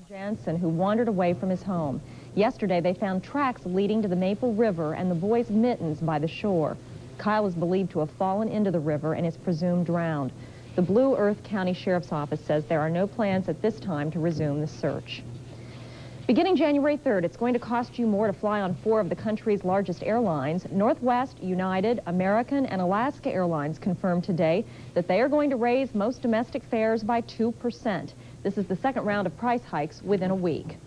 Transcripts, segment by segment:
Jansen, who wandered away from his home. Yesterday, they found tracks leading to the Maple River and the boy's mittens by the shore. Kyle is believed to have fallen into the river and is presumed drowned. The Blue Earth County Sheriff's Office says there are no plans at this time to resume the search. Beginning January 3rd, it's going to cost you more to fly on 4 of the country's largest airlines. Northwest, United, American, and Alaska Airlines confirmed today that they are going to raise most domestic fares by 2%. This is the second round of price hikes within a week.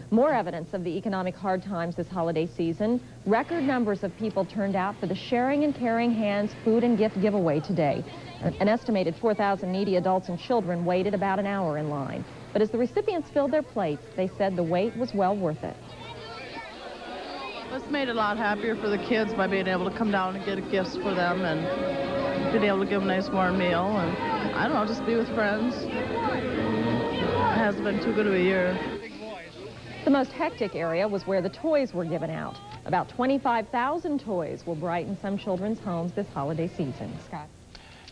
More evidence of the economic hard times this holiday season. Record numbers of people turned out for the Sharing and Caring Hands food and gift giveaway today. An estimated 4,000 needy adults and children waited about an hour in line. But as the recipients filled their plates, they said the wait was well worth it. It's made it a lot happier for the kids by being able to come down and get gifts for them and being able to give them a nice warm meal and, I don't know, just be with friends. It hasn't been too good of a year. The most hectic area was where the toys were given out. About 25,000 toys will brighten some children's homes this holiday season. Scott.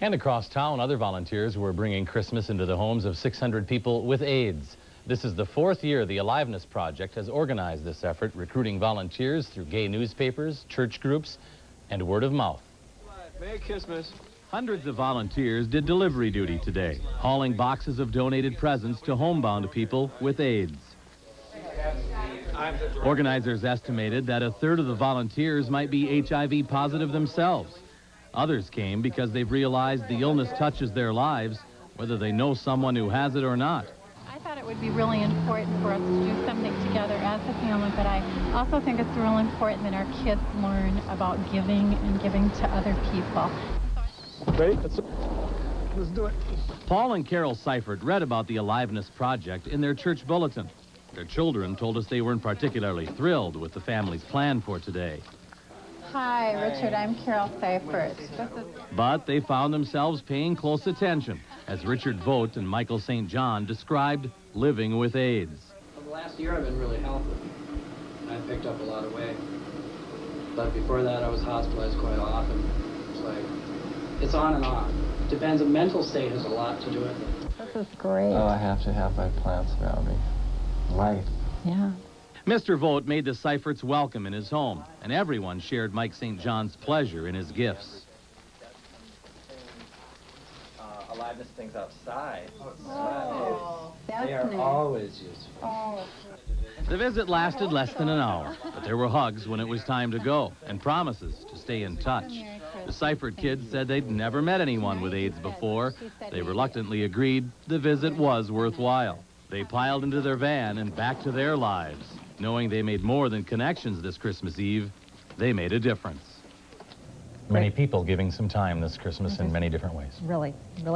And across town, other volunteers were bringing Christmas into the homes of 600 people with AIDS. This is the 4th year the Aliveness Project has organized this effort, recruiting volunteers through gay newspapers, church groups, and word of mouth. Merry Christmas. Hundreds of volunteers did delivery duty today, hauling boxes of donated presents to homebound people with AIDS. Organizers estimated that 1/3 of the volunteers might be HIV positive themselves. Others came because they've realized the illness touches their lives, whether they know someone who has it or not. I thought it would be really important for us to do something together as a family, but I also think it's really important that our kids learn about giving and giving to other people. Ready? Let's do it. Paul and Carol Seifert read about the Aliveness Project in their church bulletin. Their children told us they weren't particularly thrilled with the family's plan for today. Hi, Richard. I'm Carol Seifert. But they found themselves paying close attention as Richard Vogt and Michael St. John described living with AIDS. Well, the last year I've been really healthy. I picked up a lot of weight. But before that I was hospitalized quite often. It's like, it's on and off. Depends, the mental state has a lot to do with it. This is great. Oh, I have to have my plants around me. Light. Yeah. Mr. Vogt made the Seiferts welcome in his home, and everyone shared Mike St. John's pleasure in his gifts. Aliveness things outside. Oh, that's they are nice. always useful. Oh. The visit lasted less than an hour, but there were hugs when it was time to go, and promises to stay in touch. The Seifert kids said they'd never met anyone with AIDS before. They reluctantly agreed the visit was worthwhile. They piled into their van and back to their lives. Knowing they made more than connections this Christmas Eve, they made a difference. Many people giving some time this Christmas in many different ways. Really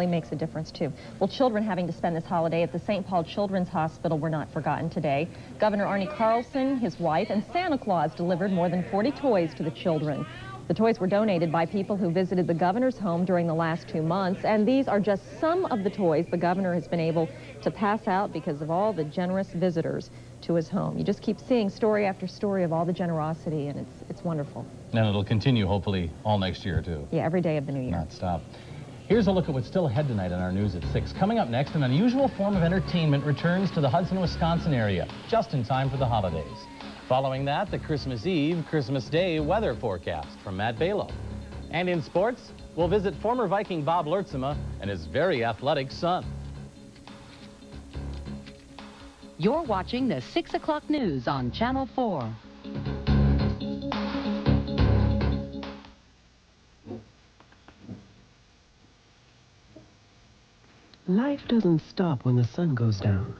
makes a difference, too. Well, children having to spend this holiday at the St. Paul Children's Hospital were not forgotten today. Governor Arnie Carlson, his wife, and Santa Claus delivered more than 40 toys to the children. The toys were donated by people who visited the governor's home during the last 2 months, and these are just some of the toys the governor has been able to pass out because of all the generous visitors to his home. You just keep seeing story after story of all the generosity, and it's wonderful. And it'll continue, hopefully, all next year, too. Yeah, every day of the new year. Not stop. Here's a look at what's still ahead tonight on our news at 6. Coming up next, an unusual form of entertainment returns to the Hudson, Wisconsin area, just in time for the holidays. Following that, the Christmas Eve, Christmas Day weather forecast from Matt Balow. And in sports, we'll visit former Viking Bob Lertsema and his very athletic son. You're watching the 6 o'clock news on Channel 4. Life doesn't stop when the sun goes down,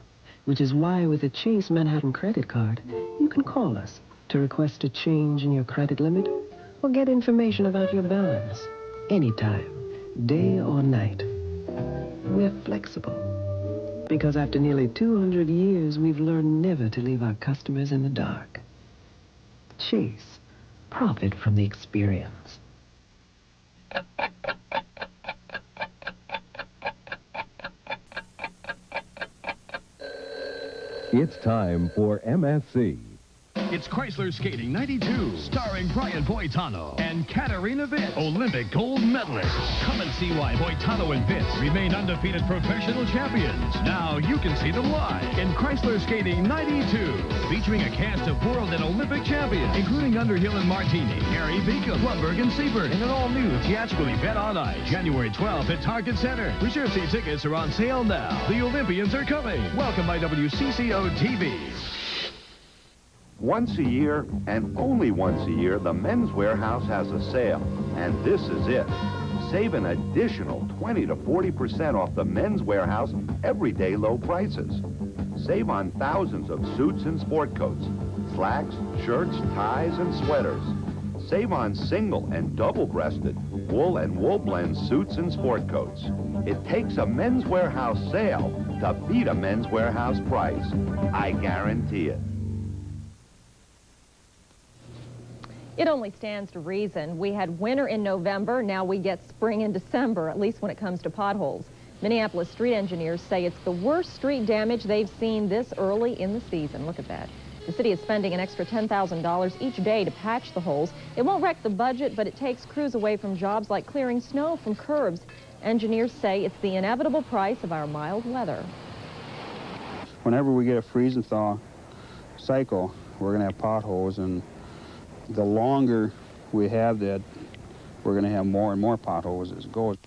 which is why with a Chase Manhattan credit card, you can call us to request a change in your credit limit or get information about your balance anytime, day or night. We're flexible because after nearly 200 years, we've learned never to leave our customers in the dark. Chase, profit from the experience. It's time for MSC. It's Chrysler Skating 92, starring Brian Boitano and Katarina Witt, Olympic gold medalist. Come and see why Boitano and Witt remain undefeated professional champions. Now you can see them live in Chrysler Skating 92, featuring a cast of world and Olympic champions, including Underhill and Martini, Gary Beacom, Blumberg and Siebert, in an all-new theatrical event on ice, January 12th at Target Center. Reserve seat tickets are on sale now. The Olympians are coming. Welcome by WCCO TV. Once a year, and only once a year, the Men's Warehouse has a sale, and this is it. Save an additional 20 to 40% off the Men's Warehouse everyday low prices. Save on thousands of suits and sport coats, slacks, shirts, ties, and sweaters. Save on single and double-breasted wool and wool blend suits and sport coats. It takes a Men's Warehouse sale to beat a Men's Warehouse price. I guarantee it. It only stands to reason. We had winter in November, now we get spring in December, at least when it comes to potholes. Minneapolis street engineers say it's the worst street damage they've seen this early in the season. Look at that. The city is spending an extra $10,000 each day to patch the holes. It won't wreck the budget, but it takes crews away from jobs like clearing snow from curbs. Engineers say it's the inevitable price of our mild weather. Whenever we get a freeze and thaw cycle, we're going to have potholes, and the longer we have that, we're going to have more and more potholes as it goes.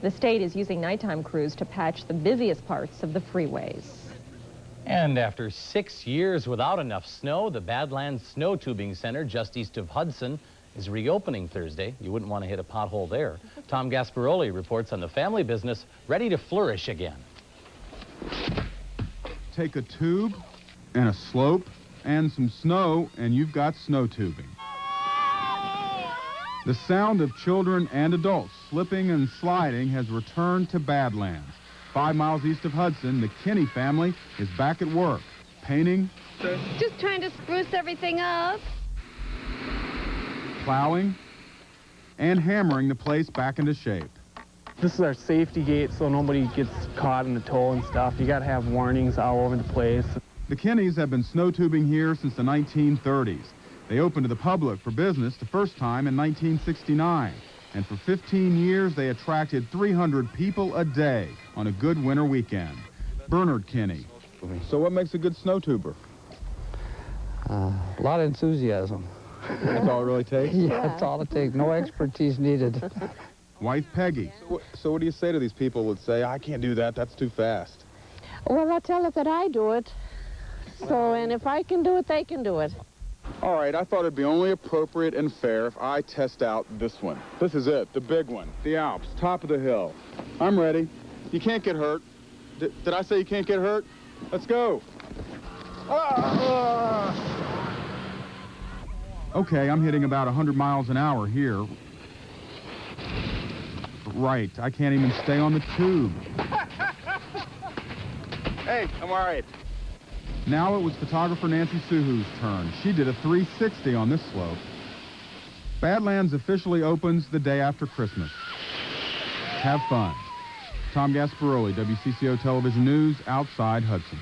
The state is using nighttime crews to patch the busiest parts of the freeways. And after 6 years without enough snow, the Badlands Snow Tubing Center just east of Hudson is reopening Thursday. You wouldn't want to hit a pothole there. Tom Gasparoli reports on the family business ready to flourish again. Take a tube and a slope and some snow, and you've got snow tubing. The sound of children and adults slipping and sliding has returned to Badlands. 5 miles east of Hudson, the Kinney family is back at work, painting, just trying to spruce everything up, plowing, and hammering the place back into shape. This is our safety gate so nobody gets caught in the tow and stuff. You got to have warnings all over the place. The Kinneys have been snow tubing here since the 1930s. They opened to the public for business the first time in 1969. And for 15 years, they attracted 300 people a day on a good winter weekend. Bernard Kinney. So what makes a good snow tuber? A lot of enthusiasm. That's all it really takes? Yeah, that's all it takes. No expertise needed. Wife Peggy. So what do you say to these people that say, I can't do that, that's too fast? Well, I tell it that I do it. So, and if I can do it, they can do it. All right, I thought it'd be only appropriate and fair if I test out this one. This is it, the big one, the Alps, top of the hill. I'm ready. You can't get hurt. Did I say you can't get hurt? Let's go. Okay, I'm hitting about 100 miles an hour here. Right, I can't even stay on the tube. Hey, I'm all right. Now it was photographer Nancy Suhu's turn. She did a 360 on this slope. Badlands officially opens the day after Christmas. Have fun. Tom Gasparoli, WCCO Television News, outside Hudson.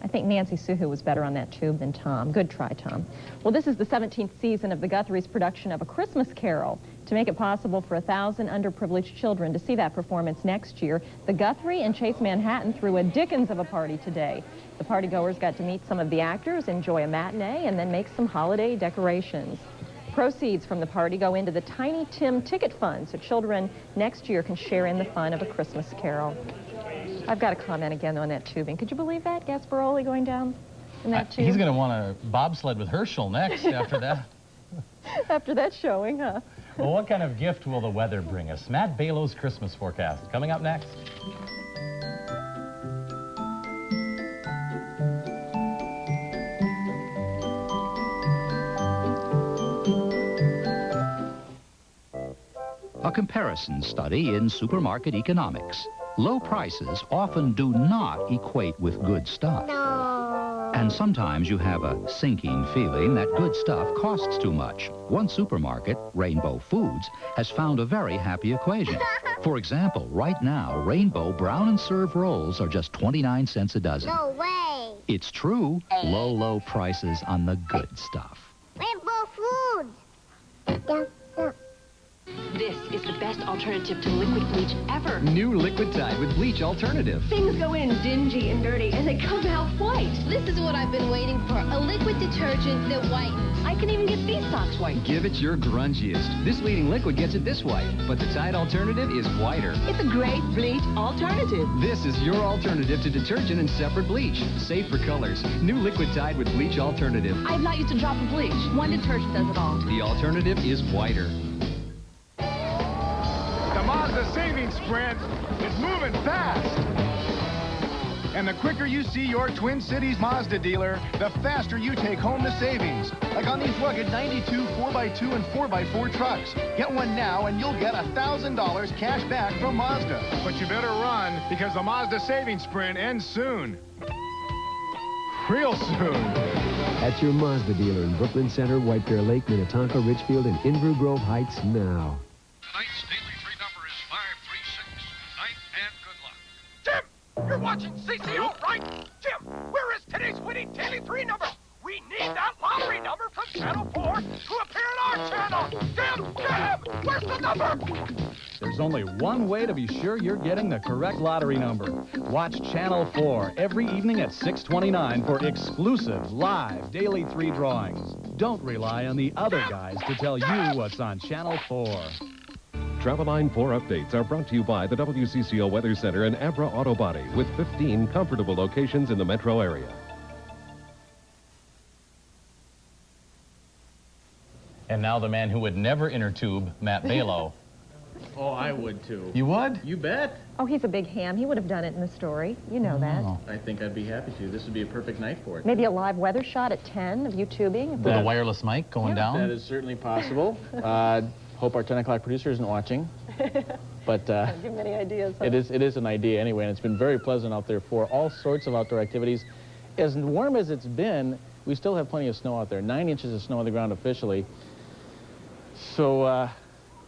I think Nancy Suhu was better on that tube than Tom. Good try, Tom. Well, this is the 17th season of the Guthrie's production of A Christmas Carol. To make it possible for 1,000 underprivileged children to see that performance next year, the Guthrie and Chase Manhattan threw a Dickens of a party today. The partygoers got to meet some of the actors, enjoy a matinee, and then make some holiday decorations. Proceeds from the party go into the Tiny Tim Ticket Fund, so children next year can share in the fun of A Christmas Carol. I've got a comment again on that tubing. Could you believe that, Gasparoli going down in that tube? He's going to want a bobsled with Herschel next after that. After that showing, huh? Well, what kind of gift will the weather bring us? Matt Balo's Christmas forecast coming up next. A comparison study in supermarket economics. Low prices often do not equate with good stuff. No. And sometimes you have a sinking feeling that good stuff costs too much. One supermarket, Rainbow Foods, has found a very happy equation. For example, right now, Rainbow Brown and Serve rolls are just 29 cents a dozen. No way. It's true. Low, low prices on the good stuff. Rainbow food. This is the best alternative to liquid bleach ever. New Liquid Tide with bleach alternative. Things go in dingy and dirty, and they come out white. This is what I've been waiting for, a liquid detergent that whitens. I can even get these socks white. Give it your grungiest. This leading liquid gets it this white, but the Tide alternative is whiter. It's a great bleach alternative. This is your alternative to detergent and separate bleach. Safe for colors. New Liquid Tide with bleach alternative. I've not used a drop of bleach. One detergent does it all. The alternative is whiter. The Mazda Savings Sprint is moving fast. And the quicker you see your Twin Cities Mazda dealer, the faster you take home the savings. Like on these rugged 92 4x2 and 4x4 trucks. Get one now and you'll get $1,000 cash back from Mazda. But you better run because the Mazda Savings Sprint ends soon. Real soon. At your Mazda dealer in Brooklyn Center, White Bear Lake, Minnetonka, Richfield, and Inver Grove Heights now. Tonight's daily 3 number is 536. Night and good luck. Jim, you're watching CCO, right? Jim, where is today's winning daily 3 number? We need that lottery number from Channel 4 to appear in our channel. Jim, where's the number? There's only one way to be sure you're getting the correct lottery number. Watch Channel 4 every evening at 6:29 for exclusive live daily 3 drawings. Don't rely on the other guys to tell you what's on Channel 4. Travel Line 4 updates are brought to you by the WCCO Weather Center and Abra Auto Body with 15 comfortable locations in the metro area. And now the man who would never inner tube, Matt Balow. Oh, I would too. You would? You bet. Oh, he's a big ham. He would have done it in the story. You know that. I think I'd be happy to. This would be a perfect night for it. Maybe a live weather shot at 10 of you tubing. With a wireless mic going down? That is certainly possible. Hope our 10 o'clock producer isn't watching. But Don't give him any ideas. Huh? it is an idea anyway, and it's been very pleasant out there for all sorts of outdoor activities. As warm as it's been, we still have plenty of snow out there. 9 inches of snow on the ground officially. So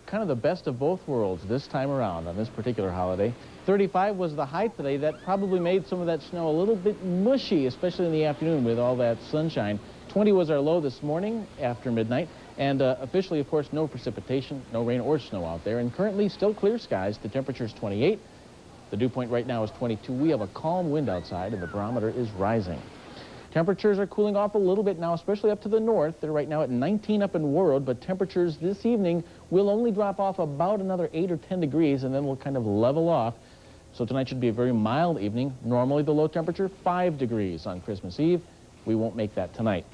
kind of the best of both worlds this time around on this particular holiday. 35 was the high today. That probably made some of that snow a little bit mushy, especially in the afternoon with all that sunshine. 20 was our low this morning after midnight. And officially, of course, no precipitation, no rain or snow out there. And currently, still clear skies. The temperature's 28. The dew point right now is 22. We have a calm wind outside, and the barometer is rising. Temperatures are cooling off a little bit now, especially up to the north. They're right now at 19 up in Warroad, but temperatures this evening will only drop off about another 8 or 10 degrees, and then we'll kind of level off. So tonight should be a very mild evening. Normally, the low temperature, 5 degrees on Christmas Eve. We won't make that tonight.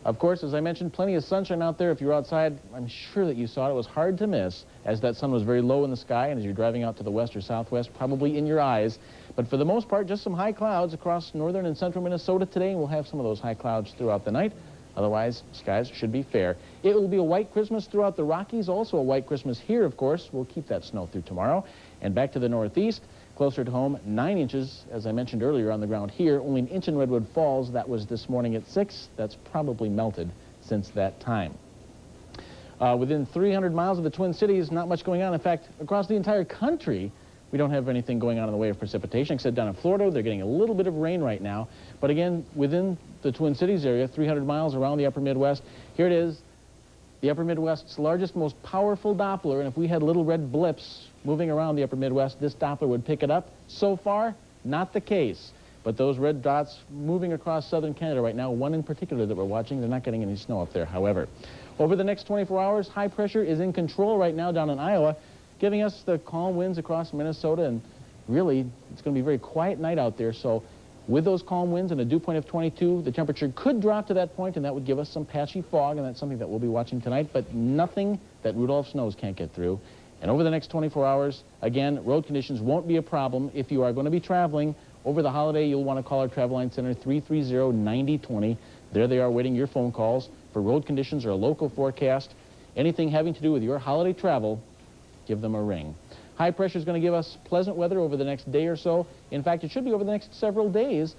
Of course, as I mentioned, plenty of sunshine out there. If you're outside, I'm sure that you saw it. It was hard to miss, as that sun was very low in the sky, and as you're driving out to the west or southwest, probably in your eyes. But for the most part, just some high clouds across northern and central Minnesota today, and we'll have some of those high clouds throughout the night. Otherwise, skies should be fair. It will be a white Christmas throughout the Rockies, also a white Christmas here, of course. We'll keep that snow through tomorrow. And back to the northeast, closer to home, 9 inches, as I mentioned earlier, on the ground here. Only an inch in Redwood Falls. That was this morning at 6. That's probably melted since that time. Within 300 miles of the Twin Cities, not much going on. In fact, across the entire country, we don't have anything going on in the way of precipitation, except down in Florida. They're getting a little bit of rain right now. But again, within the Twin Cities area, 300 miles around the upper Midwest, here it is, the upper Midwest's largest, most powerful Doppler. And if we had little red blips moving around the upper Midwest, this Doppler would pick it up. So far, not the case. But those red dots moving across southern Canada right now, one in particular that we're watching, they're not getting any snow up there, however. Over the next 24 hours, high pressure is in control right now down in Iowa, giving us the calm winds across Minnesota, and really, it's going to be a very quiet night out there. So with those calm winds and a dew point of 22, the temperature could drop to that point, and that would give us some patchy fog, and that's something that we'll be watching tonight, but nothing that Rudolph's nose can't get through. And over the next 24 hours, again, road conditions won't be a problem. If you are going to be traveling over the holiday, you'll want to call our Travel Line Center, 330-9020. There they are waiting your phone calls for road conditions or a local forecast. Anything having to do with your holiday travel, give them a ring. High pressure is going to give us pleasant weather over the next day or so. In fact, it should be over the next several days.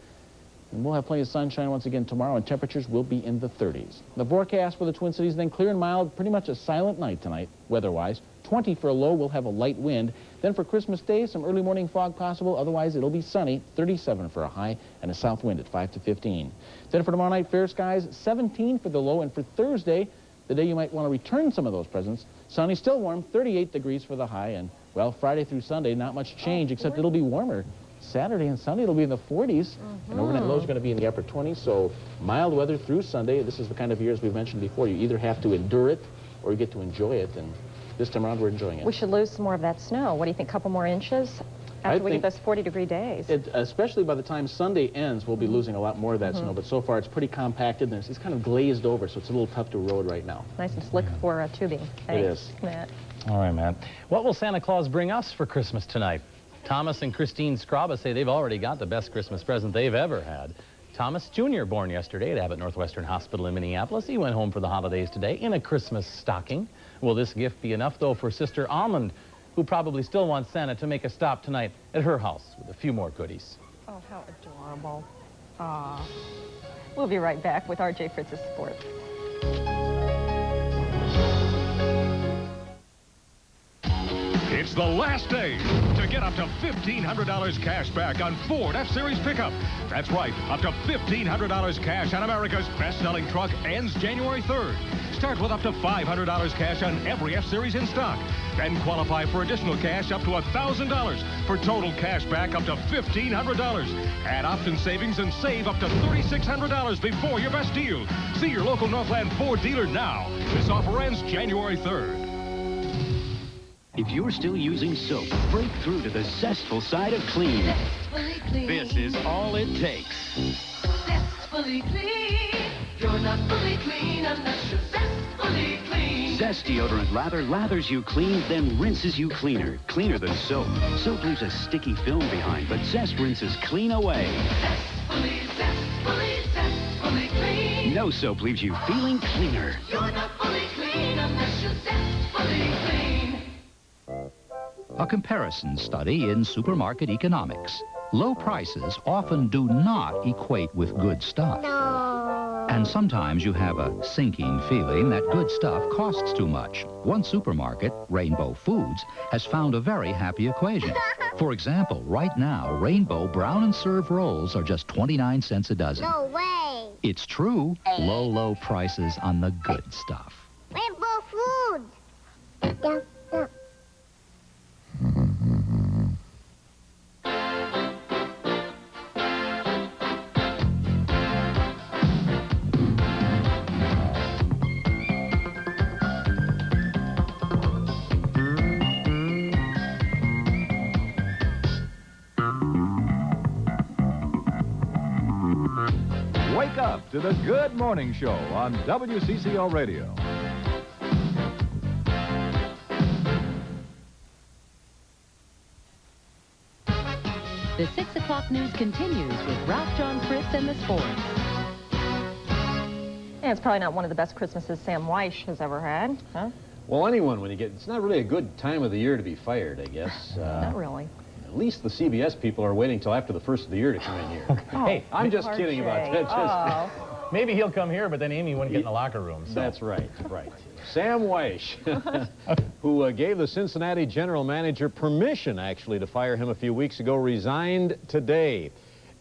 And we'll have plenty of sunshine once again tomorrow, and temperatures will be in the 30s. The forecast for the Twin Cities, then clear and mild, pretty much a silent night tonight, weather-wise. 20 for a low. We'll have a light wind. Then for Christmas Day, some early morning fog possible. Otherwise, it'll be sunny. 37 for a high and a south wind at 5 to 15. Then for tomorrow night, fair skies, 17 for the low. And for Thursday, the day you might want to return some of those presents, sunny, still warm, 38 degrees for the high. And, well, Friday through Sunday, not much change, except it'll be warmer. Saturday and Sunday, it'll be in the 40s. And overnight lows are going to be in the upper 20s. So mild weather through Sunday. This is the kind of year, as we've mentioned before, you either have to endure it or you get to enjoy it. And this time around, we're enjoying it. We should lose some more of that snow. What do you think, a couple more inches after we get those 40-degree days? Especially by the time Sunday ends, we'll be losing a lot more of that snow. But so far, it's pretty compacted, and it's kind of glazed over, so it's a little tough to road right now. Nice and slick for tubing. Thanks, it is. Matt. All right, Matt. What will Santa Claus bring us for Christmas tonight? Thomas and Christine Scraba say they've already got the best Christmas present they've ever had. Thomas Jr., born yesterday at Abbott Northwestern Hospital in Minneapolis. He went home for the holidays today in a Christmas stocking. Will this gift be enough, though, for Sister Almond, who probably still wants Santa to make a stop tonight at her house with a few more goodies? Oh, how adorable. Aw. We'll be right back with R.J. Fritz's Sports. It's the last day to get up to $1,500 cash back on Ford F-Series pickup. That's right, up to $1,500 cash on America's best-selling truck ends January 3rd. Start with up to $500 cash on every F-Series in stock. Then qualify for additional cash up to $1,000 for total cash back up to $1,500. Add option savings and save up to $3,600 before your best deal. See your local Northland Ford dealer now. This offer ends January 3rd. If you're still using soap, break through to the zestful side of clean. This is all it takes. Zestfully clean. You're not fully clean unless you're zestfully clean. Zest deodorant lathers you clean, then rinses you cleaner. Cleaner than soap. Soap leaves a sticky film behind, but Zest rinses clean away. Zestfully clean. No soap leaves you feeling cleaner. You're not fully clean unless you're zestfully clean. A comparison study in supermarket economics. Low prices often do not equate with good stuff. No. And sometimes you have a sinking feeling that good stuff costs too much. One supermarket, Rainbow Foods, has found a very happy equation. For example, right now, Rainbow Brown and Serve rolls are just 29 cents a dozen. No way. It's true. Low, low prices on the good stuff. Rainbow Foods. Wake up to the Good Morning Show on WCCO Radio. The 6 o'clock news continues with Ralph, John, Fritz, and the sports. Yeah, it's probably not one of the best Christmases Sam Weish has ever had, huh? Well, anyone, when you get, it's not really a good time of the year to be fired, I guess. Not really. At least the CBS people are waiting till after the first of the year to come in here. Oh, hey, I'm just kidding about that. Maybe he'll come here, but then Amy wouldn't get in the locker room. So. That's right, right. Sam Weish, who gave the Cincinnati general manager permission, actually, to fire him a few weeks ago, resigned today.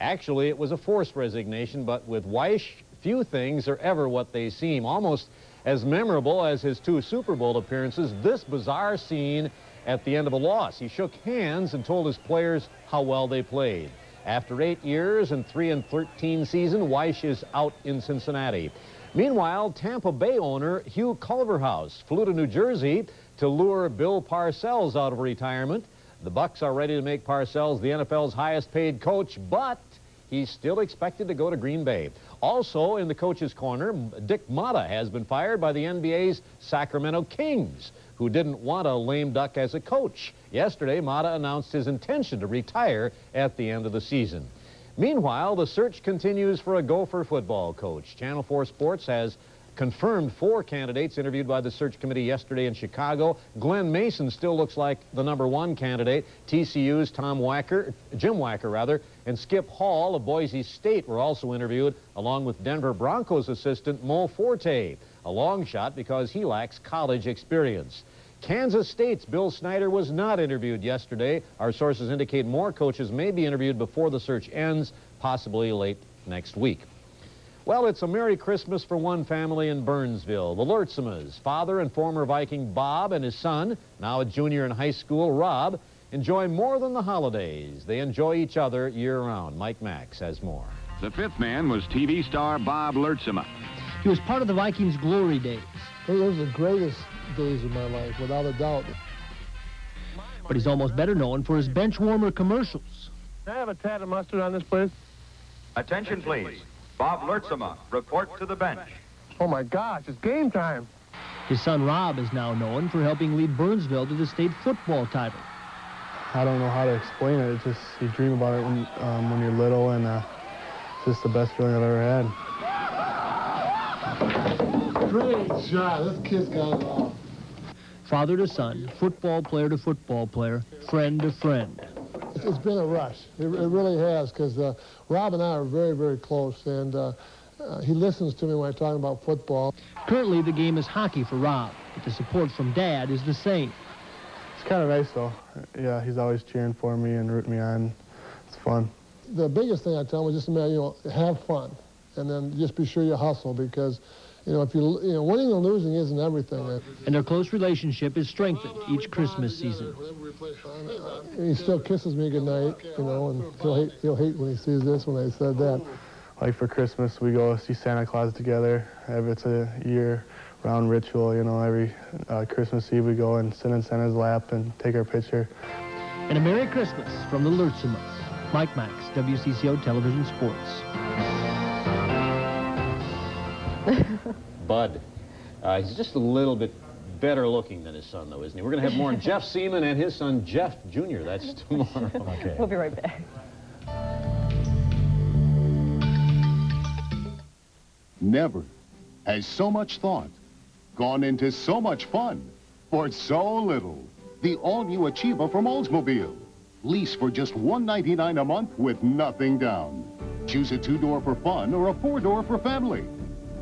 Actually, it was a forced resignation, but with Weish, few things are ever what they seem. Almost as memorable as his 2 Super Bowl appearances, this bizarre scene at the end of a loss. He shook hands and told his players how well they played. After 8 years and 3-13 season, Weish is out in Cincinnati. Meanwhile, Tampa Bay owner Hugh Culverhouse flew to New Jersey to lure Bill Parcells out of retirement. The Bucs are ready to make Parcells the NFL's highest-paid coach, but he's still expected to go to Green Bay. Also in the coach's corner, Dick Motta has been fired by the NBA's Sacramento Kings, who didn't want a lame duck as a coach. Yesterday, Motta announced his intention to retire at the end of the season. Meanwhile, the search continues for a Gopher football coach. Channel 4 Sports has confirmed 4 candidates interviewed by the search committee yesterday in Chicago. Glenn Mason still looks like the #1 candidate. TCU's Jim Wacker, and Skip Hall of Boise State were also interviewed, along with Denver Broncos assistant Mo Forte, a long shot because he lacks college experience. Kansas State's Bill Snyder was not interviewed yesterday. Our sources indicate more coaches may be interviewed before the search ends, possibly late next week. Well, it's a Merry Christmas for one family in Burnsville. The Lurtzemas, father and former Viking Bob and his son, now a junior in high school, Rob, enjoy more than the holidays. They enjoy each other year-round. Mike Max has more. The fifth man was TV star Bob Lurtzema. He was part of the Vikings' glory days. Those are the greatest days of my life, without a doubt. But he's almost better known for his bench warmer commercials. Can I have a tad of mustard on this, please? Attention, please. Bob Lurtzema, report to the bench. Oh, my gosh, it's game time. His son Rob is now known for helping lead Burnsville to the state football title. I don't know how to explain it. It's just, you dream about it when you're little, and it's just the best feeling I've ever had. Great shot. This kid's got it all. Father to son, football player to football player, friend to friend. It's been a rush. It really has, because Rob and I are very, very close, and he listens to me when I talk about football. Currently, the game is hockey for Rob, but the support from Dad is the same. It's kind of nice, though. Yeah, he's always cheering for me and rooting me on. It's fun. The biggest thing I tell him is just, have fun, and then just be sure you hustle, because if winning and losing isn't everything. And their close relationship is strengthened each Christmas season. He still kisses me goodnight, and he'll hate when he sees this, when I said that. Like for Christmas, we go see Santa Claus together. It's a year-round ritual, every Christmas Eve we go and sit in Santa's lap and take our picture. And a Merry Christmas from the Lurtzemas. Mike Max, WCCO Television Sports. Bud. He's just a little bit better looking than his son, though, isn't he? We're going to have more on Jeff Seaman and his son, Jeff Jr. That's tomorrow. Okay. We'll be right back. Never has so much thought gone into so much fun for so little. The all-new Achiever from Oldsmobile. Lease for just $199 a month with nothing down. Choose a 2-door for fun or a 4-door for family.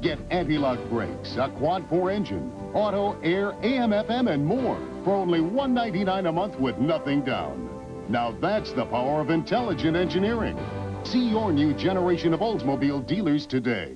Get anti-lock brakes, a quad-4 engine, auto, air, AM, FM, and more for only $199 a month with nothing down. Now that's the power of intelligent engineering. See your new generation of Oldsmobile dealers today.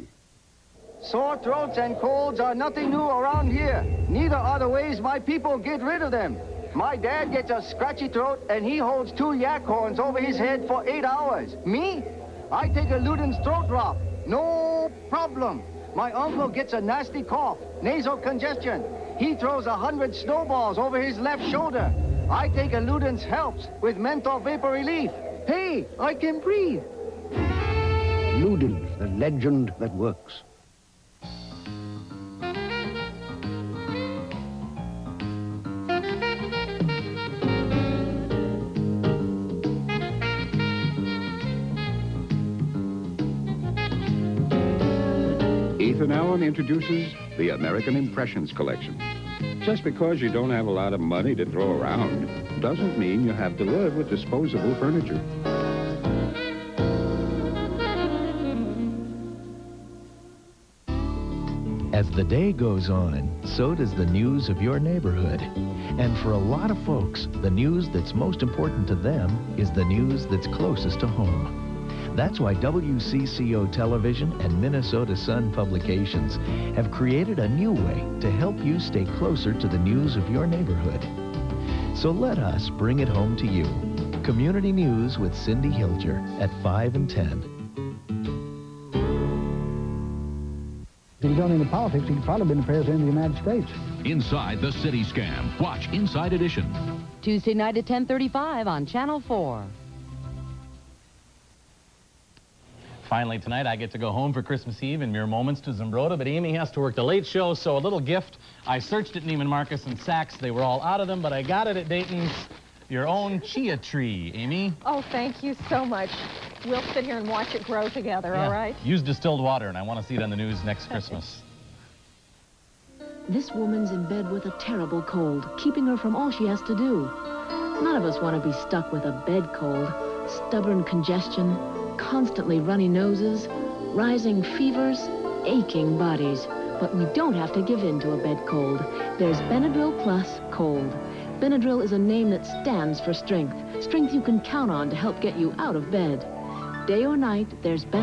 Sore throats and colds are nothing new around here. Neither are the ways my people get rid of them. My dad gets a scratchy throat, and he holds 2 yak horns over his head for 8 hours. Me? I take a Luden's throat drop. No problem. My uncle gets a nasty cough, nasal congestion. He throws 100 snowballs over his left shoulder. I take a Luden's Helps with menthol vapor relief. Hey, I can breathe. Luden's, the legend that works. Ethan Allen introduces the American Impressions Collection. Just because you don't have a lot of money to throw around doesn't mean you have to live with disposable furniture. As the day goes on, so does the news of your neighborhood. And for a lot of folks, the news that's most important to them is the news that's closest to home. That's why WCCO Television and Minnesota Sun Publications have created a new way to help you stay closer to the news of your neighborhood. So let us bring it home to you. Community News with Cindy Hilger at 5 and 10. If he'd gone into politics, he'd probably been the president of the United States. Inside the City Scam. Watch Inside Edition. Tuesday night at 10:35 on Channel 4. Finally tonight, I get to go home for Christmas Eve in mere moments to Zumbrota, but Amy has to work the late show, so a little gift. I searched at Neiman Marcus and Saks. They were all out of them, but I got it at Dayton's. Your own chia tree, Amy. Oh, thank you so much. We'll sit here and watch it grow together, all right? Use distilled water, and I want to see it on the news next Christmas. This woman's in bed with a terrible cold, keeping her from all she has to do. None of us want to be stuck with a bed cold, stubborn congestion, constantly runny noses, rising fevers, aching bodies. But we don't have to give in to a bed cold. There's Benadryl Plus Cold. Benadryl is a name that stands for strength. Strength you can count on to help get you out of bed. Day or night, there's Benadryl.